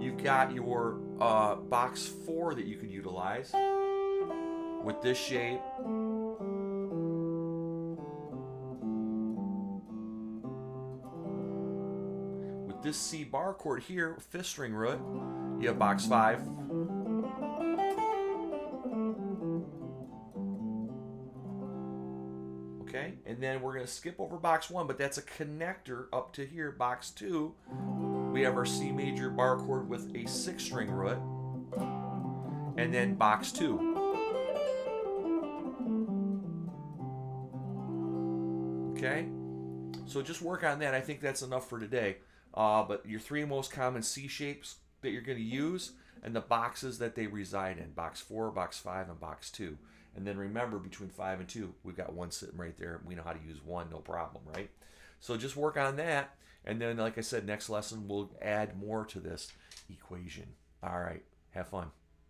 You've got your box 4 that you could utilize with this shape. With this C bar chord here, 5th string root, you have box 5. Okay, and then we're going to skip over box 1, but that's a connector up to here, box 2. We have our C major bar chord with a 6th string root, and then box 2. Okay, so just work on that. I think that's enough for today. But your 3 most common C shapes that you're going to use and the boxes that they reside in, box 4, box 5, and box 2. And then remember, between 5 and 2, we've got 1 sitting right there. We know how to use 1, no problem, right? So just work on that. And then, like I said, next lesson, we'll add more to this equation. All right, have fun.